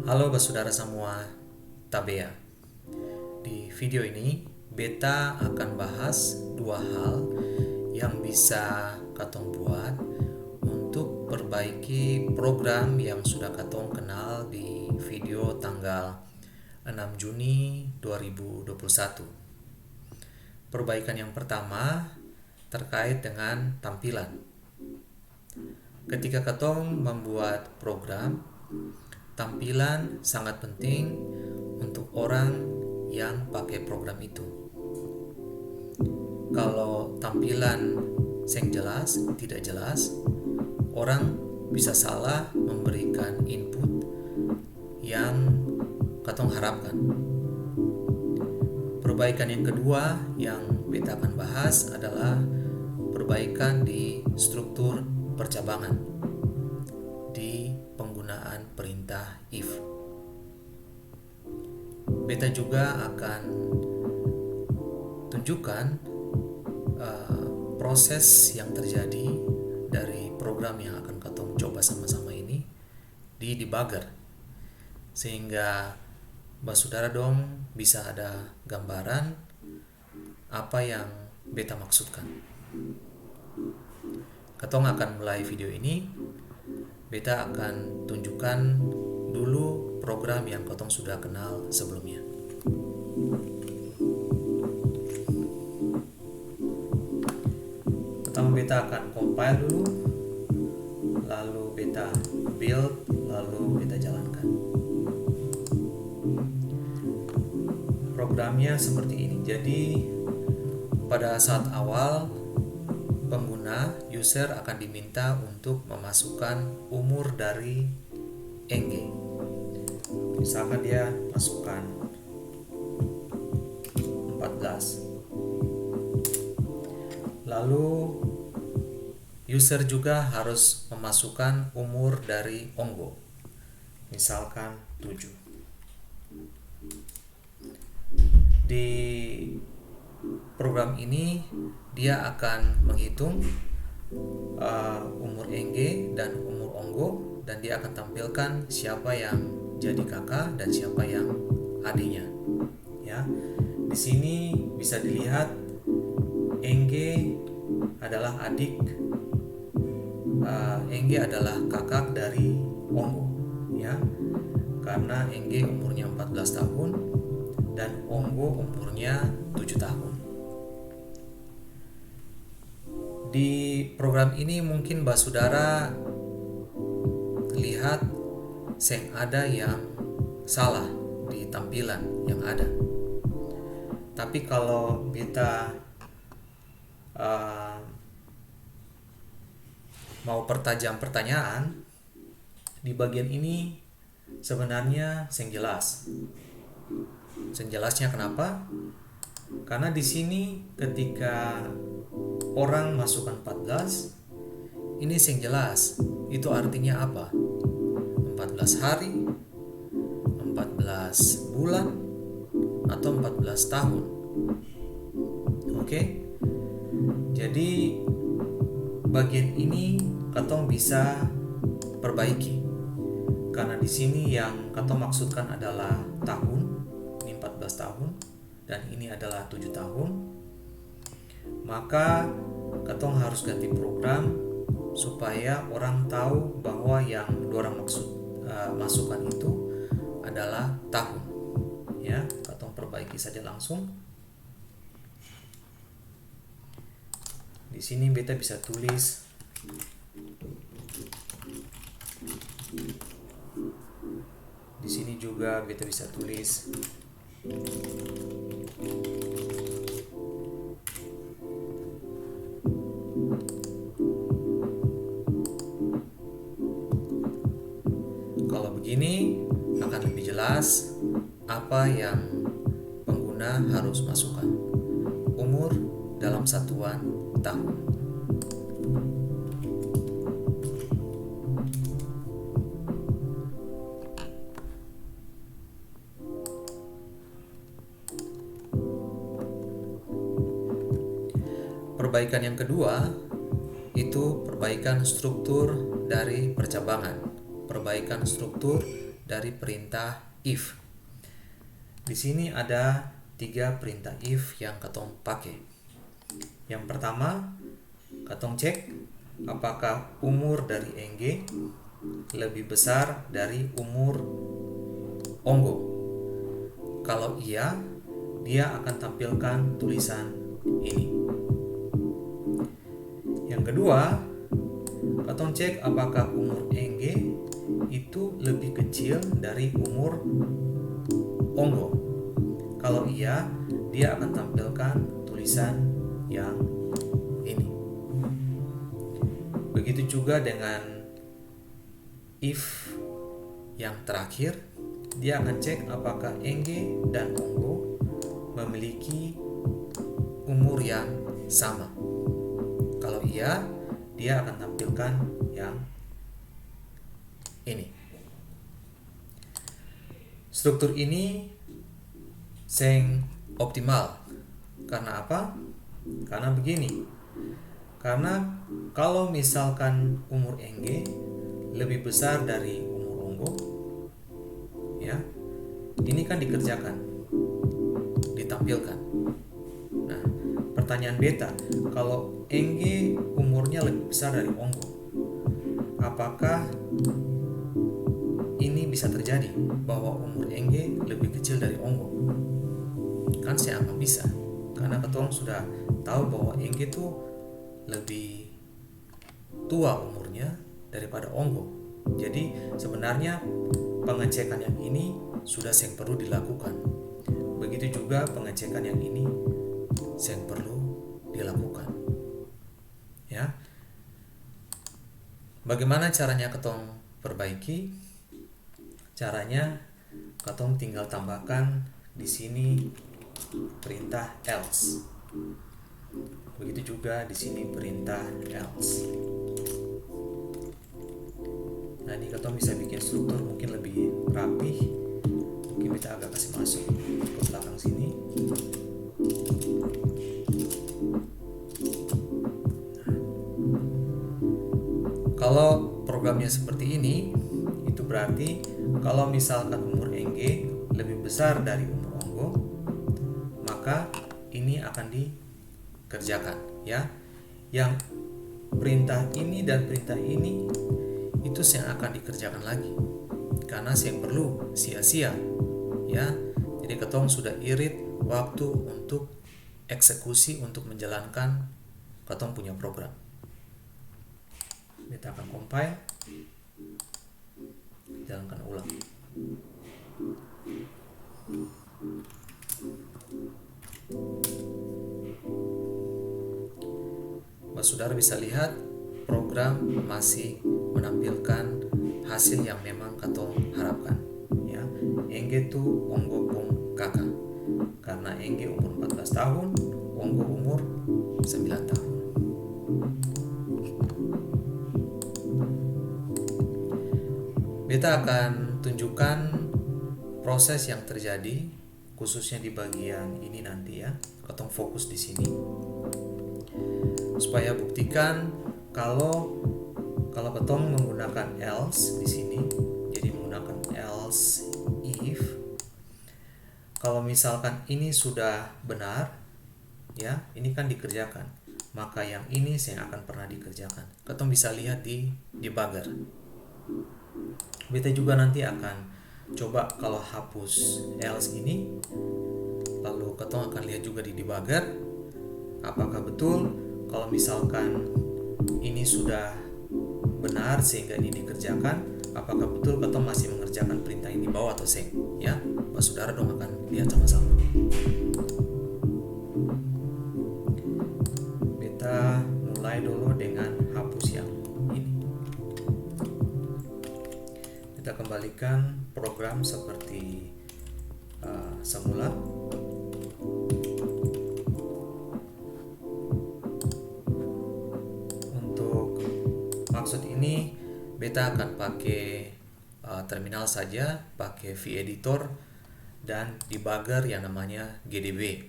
Halo saudara semua, Tabea. Di video ini, beta akan bahas dua hal yang bisa katong buat untuk perbaiki program yang sudah katong kenal di video tanggal 6 Juni 2021. Perbaikan yang pertama terkait dengan tampilan. Ketika katong membuat program, tampilan sangat penting untuk orang yang pakai program itu. Kalau tampilan jelas, tidak jelas, orang bisa salah memberikan input yang katong harapkan. Perbaikan yang kedua yang beta akan bahas adalah perbaikan di struktur percabangan di penggunaan perintah if. Beta juga akan tunjukkan proses yang terjadi dari program yang akan katong coba sama-sama ini di debugger, sehingga saudara dong bisa ada gambaran apa yang beta maksudkan. Katong akan mulai video ini. Beta akan tunjukkan dulu program yang katong sudah kenal sebelumnya. Pertama beta akan compile dulu, lalu beta build, lalu beta jalankan. Programnya seperti ini. Jadi pada saat awal pengguna user akan diminta untuk memasukkan umur dari Engge. Misalkan dia masukkan 14. Lalu user juga harus memasukkan umur dari Onggo. Misalkan 7. Di program ini dia akan menghitung umur Engge dan umur Onggo, dan dia akan tampilkan siapa yang jadi kakak dan siapa yang adiknya. Ya, di sini bisa dilihat Engge adalah adik, Engge adalah kakak dari Onggo, ya, karena Engge umurnya 14 tahun dan Onggo umurnya 7 tahun. Di program ini mungkin saudara lihat ada yang salah di tampilan yang ada. Tapi kalau beta mau pertajam pertanyaan, di bagian ini sebenarnya jelas. Jelasnya kenapa? Karena di sini ketika orang masukkan 14, ini jelas. Itu artinya apa? 14 hari, 14 bulan, atau 14 tahun. Oke? Jadi bagian ini katong bisa perbaiki. Karena di sini yang katong maksudkan adalah tahun, ini 14 tahun, dan ini adalah 7 tahun. Maka katong harus ganti program supaya orang tahu bahwa yang dorang masukkan itu adalah tahun. Ya, katong perbaiki saja langsung. Di sini beta bisa tulis di sini juga beta bisa tulis kalau begini akan lebih jelas apa yang pengguna harus masukkan. Umur dalam satuan tahun. Perbaikan yang kedua itu perbaikan struktur dari percabangan. Perbaikan struktur dari perintah if. Di sini ada 3 perintah if yang katong pakai. Yang pertama, katong cek apakah umur dari Engge lebih besar dari umur Onggo. Kalau iya, dia akan tampilkan tulisan ini. Yang kedua, katong cek apakah umur Engge itu lebih kecil dari umur Onggo. Kalau iya, dia akan tampilkan tulisan yang ini. Begitu juga dengan if yang terakhir, dia akan cek apakah Engge dan Onggo memiliki umur yang sama. Kalau iya, dia akan tampilkan yang ini. Struktur ini seng optimal. Karena apa? Karena begini. Karena kalau misalkan umur Engge lebih besar dari umur Onggo, ya, ini kan dikerjakan, ditampilkan. Nah, pertanyaan beta, kalau Engge umurnya lebih besar dari Onggo, apakah ini bisa terjadi bahwa umur Engge lebih kecil dari Onggo? Kan saya akan bisa, karena ketong sudah tahu bahwa Engge itu lebih tua umurnya daripada Onggo. Jadi sebenarnya pengecekan yang ini sudah seng perlu dilakukan. Begitu juga pengecekan yang ini seng perlu dilakukan. Ya. Bagaimana caranya ketong perbaiki? Caranya ketong tinggal tambahkan di sini perintah else. Begitu juga di sini perintah else. Nah, ini ketong bisa bikin struktur mungkin lebih rapih. Mungkin kita agak kasih masuk ke belakang sini. Kalau programnya seperti ini, itu berarti kalau misalkan umur Engge lebih besar dari umur Onggo, maka ini akan dikerjakan, ya. Yang perintah ini dan perintah ini itu yang akan dikerjakan lagi, karena yang perlu sia-sia, ya. Jadi ketong sudah irit waktu untuk eksekusi, untuk menjalankan ketong punya program. Kita akan compile, jalankan ulang. Saudara bisa lihat program masih menampilkan hasil yang memang katong harapkan, ya. Engge tu Onggo pung kakak, karena Engge umur 14 tahun, Onggo umur 9 tahun. Beta akan tunjukkan proses yang terjadi khususnya di bagian ini nanti, ya. Ketong fokus di sini supaya buktikan kalau ketong menggunakan else di sini, jadi menggunakan else if. Kalau misalkan ini sudah benar, ya, ini kan dikerjakan, maka yang ini saya akan pernah dikerjakan. Ketong bisa lihat di debugger. Beta juga nanti akan coba kalau hapus else ini, lalu ketong akan lihat juga di debugger apakah betul kalau misalkan ini sudah benar sehingga ini dikerjakan, apakah betul ketong masih mengerjakan perintah yang di bawah atau seng, ya. Mas saudara dong akan lihat sama-sama. Beta mulai dulu dengan hapus yang ini. Kita kembalikan program seperti semula. Untuk maksud ini beta akan pakai terminal saja, pakai vEditor dan debugger yang namanya GDB.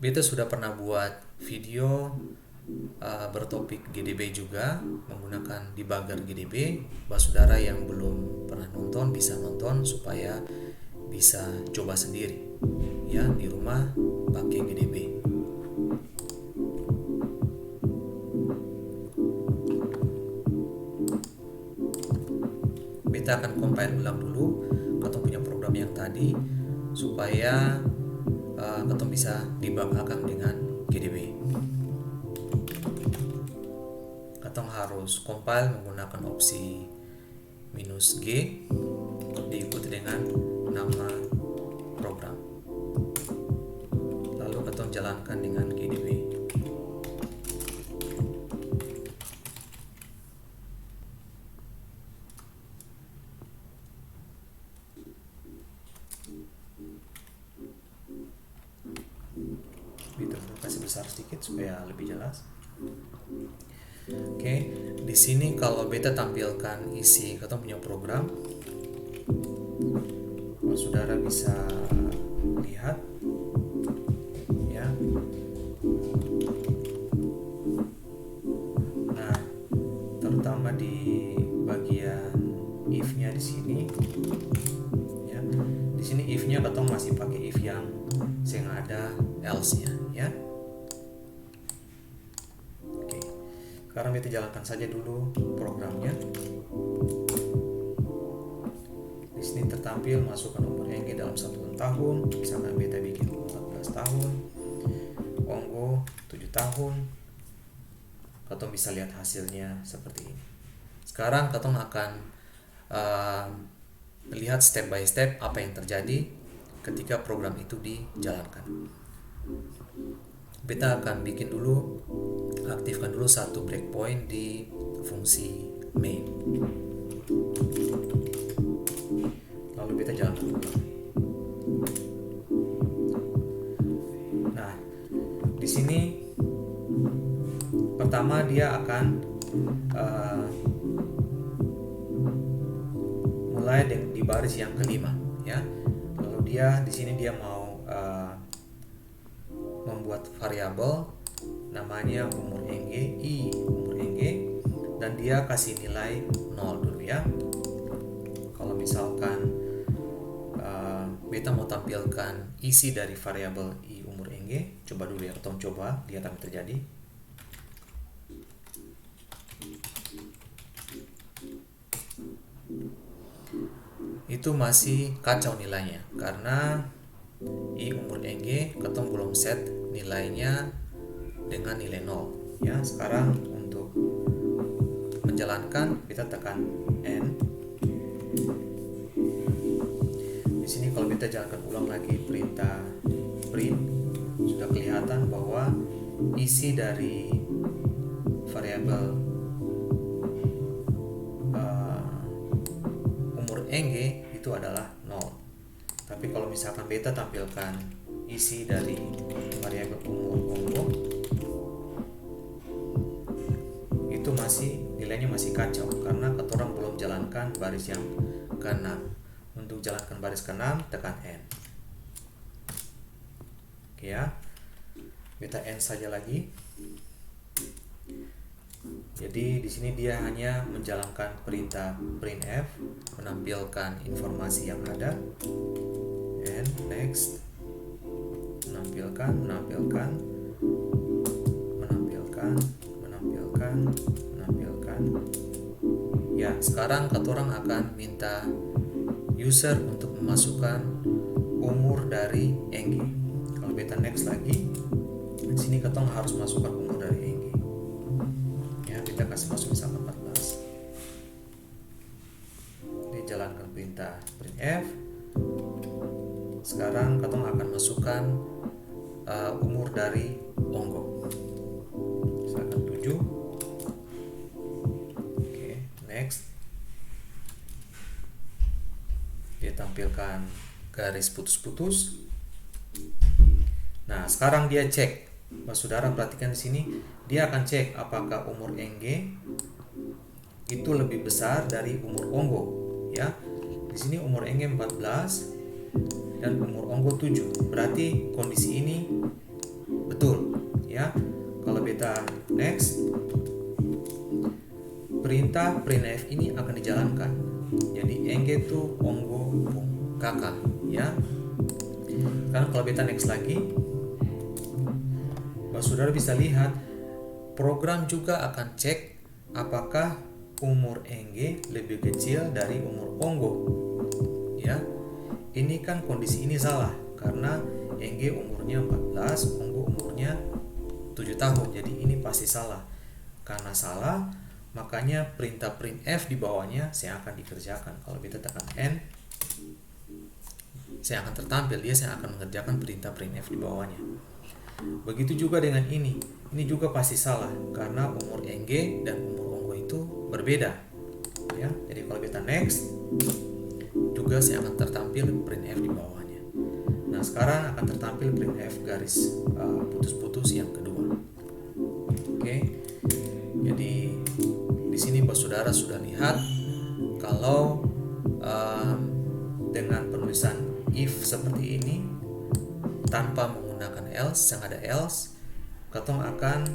Beta sudah pernah buat video bertopik GDB juga menggunakan debugger GDB. Buat saudara yang belum pernah nonton nonton bisa nonton supaya bisa coba sendiri ya di rumah pakai GDB. Kita akan compile ulang dulu katong punya program yang tadi supaya katong bisa debug akan dengan GDB. Katong harus compile menggunakan opsi -G diikuti dengan nama program, lalu katong jalankan dengan GDB. Kasih besar sedikit supaya lebih jelas. Oke, di sini kalau beta tampilkan isi katong punya program, saudara bisa lihat ya. Nah, terutama di bagian if-nya di sini ya. Di sini if-nya katong masih pakai if yang ada else-nya ya. Oke. Sekarang kita jalankan saja dulu programnya. Di sini tertampil masukkan umur NG dalam 1 tahun, misalkan beta bikin 14 tahun, Onggo 7 tahun. Katong bisa lihat hasilnya seperti ini. Sekarang katong akan lihat step by step apa yang terjadi ketika program itu dijalankan. Beta akan bikin dulu, aktifkan dulu satu breakpoint di fungsi main. Lalu beta jalankan ulang. Nah, di sini pertama dia akan mulai di baris yang kelima ya. Lalu di sini dia mau membuat variabel namanya umur NG, umur NG, dan dia kasih nilai 0 dulu ya. Kalau misalkan beta mau tampilkan isi dari variabel umur NG, coba dulu ya, kita coba lihat apa yang terjadi. Itu masih kacau nilainya karena umur NG ketong belum set nilainya dengan nilai 0 ya. Sekarang untuk menjalankan kita tekan N. Di sini kalau kita jalankan ulang lagi perintah print, sudah kelihatan bahwa isi dari variabel umur NG itu adalah 0. Tapi kalau misalkan beta tampilkan isi dari variabel umur Onggo, itu nilainya masih kacau karena ketorang belum jalankan baris yang ke-6. Untuk jalankan baris ke-6 tekan N. Oke ya. Beta N saja lagi. Jadi di sini dia hanya menjalankan perintah printf, menampilkan informasi yang ada, and next, menampilkan. Ya, sekarang katorang akan minta user untuk memasukkan umur dari NG. Kalau beta next lagi, di sini katong harus masukkan umur dari NG. Ya, kita kasih masuk misalkan 14. Dijalankan perintah printf. Sekarang katong akan masukkan umur dari Onggo. Misalkan 7. Oke, next. Dia tampilkan garis putus-putus. Nah, sekarang dia cek. Mas saudara perhatikan di sini, dia akan cek apakah umur NG itu lebih besar dari umur Onggo, ya. Di sini umur NG 14 dan umur Onggo 7. Berarti kondisi ini betul, ya. Kalau beta next, perintah printf ini akan dijalankan. Jadi engge itu onggo pung kakak ya. Sekarang kalau beta next lagi, saudara bisa lihat program juga akan cek apakah umur engge lebih kecil dari umur onggo ya. Ini kan kondisi ini salah karena engge umurnya 14, onggo umurnya 7 tahun. Jadi ini pasti salah. Karena salah, makanya perintah printf di bawahnya saya akan dikerjakan. Kalau kita tekan N, saya akan tertampil, saya akan mengerjakan perintah printf di bawahnya. Begitu juga dengan ini. Ini juga pasti salah karena umur engge dan umur onggo itu berbeda. Ya, jadi kalau kita next, juga saya akan tertampil printf di bawahnya. Nah, sekarang akan tertampil printf garis putus-putus yang kedua. Oke. Jadi di sini saudara sudah lihat kalau dengan penulisan if seperti ini tanpa menggunakan else, yang ada else, katong akan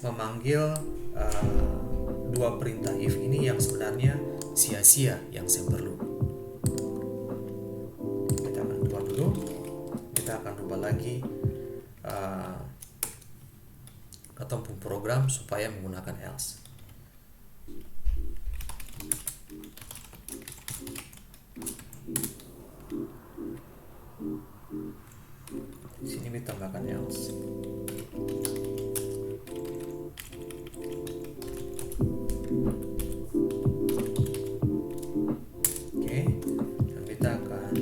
memanggil dua perintah if ini yang sebenarnya sia-sia, yang saya perlu. Kita akan keluar dulu, kita akan rubah lagi katong pun program supaya menggunakan else. Di sini kita tambahkan else. Oke, dan kita akan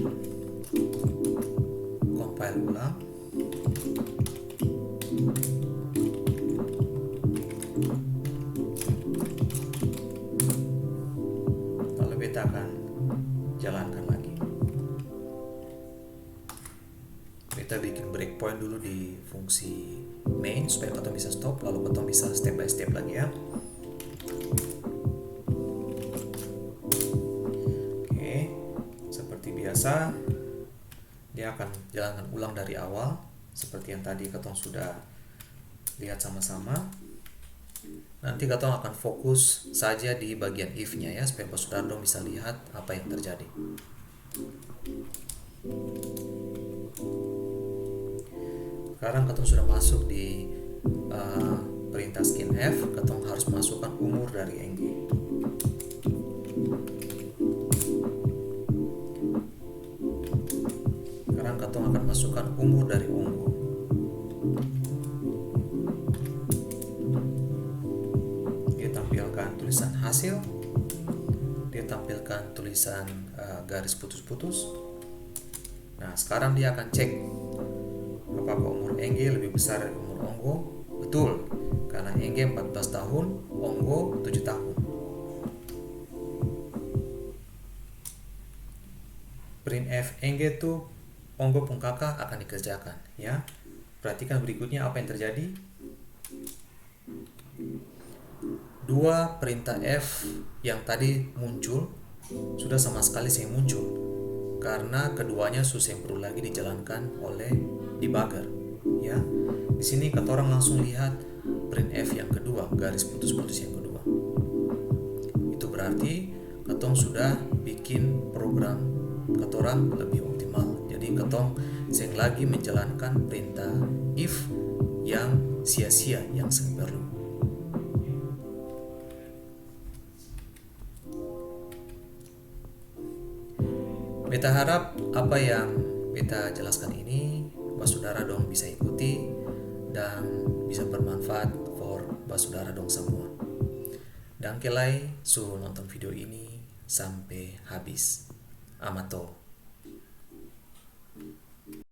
compile ulang. Lalu kita akan jalankan lagi. Kita bikin breakpoint dulu di fungsi main supaya kita bisa stop, lalu kita bisa step by step lagi ya. Oke, seperti biasa dia akan jalankan ulang dari awal seperti yang tadi kita sudah lihat sama-sama. Nanti kita akan fokus saja di bagian if-nya ya, supaya saudara bisa lihat apa yang terjadi. Sekarang kita sudah masuk di perintah scanf. Kita harus masukkan umur dari engge. Sekarang kita akan masukkan umur dari onggo. Dia tampilkan tulisan hasil, dia tampilkan tulisan garis putus-putus. Nah, sekarang dia akan cek apakah umur engge lebih besar dari umur onggo. Betul, karena engge 14 tahun, onggo 7 tahun. Printf engge itu onggo pun kakak akan dikerjakan ya. Perhatikan berikutnya apa yang terjadi. Dua perintah f yang tadi muncul sudah sama sekali saya muncul karena keduanya susah perlu lagi dijalankan oleh debugger ya. Di sini kata orang langsung lihat printf yang kedua, garis putus-putus yang kedua. Itu berarti katong sudah bikin program katorang lebih optimal. Jadi katong sering lagi menjalankan perintah if yang sia-sia, yang sering perlu. Beta harap apa yang beta jelaskan ini saudara dong bisa ikuti dan bisa bermanfaat for saudara dong semua. Dan kelai su nonton video ini sampai habis. Amato.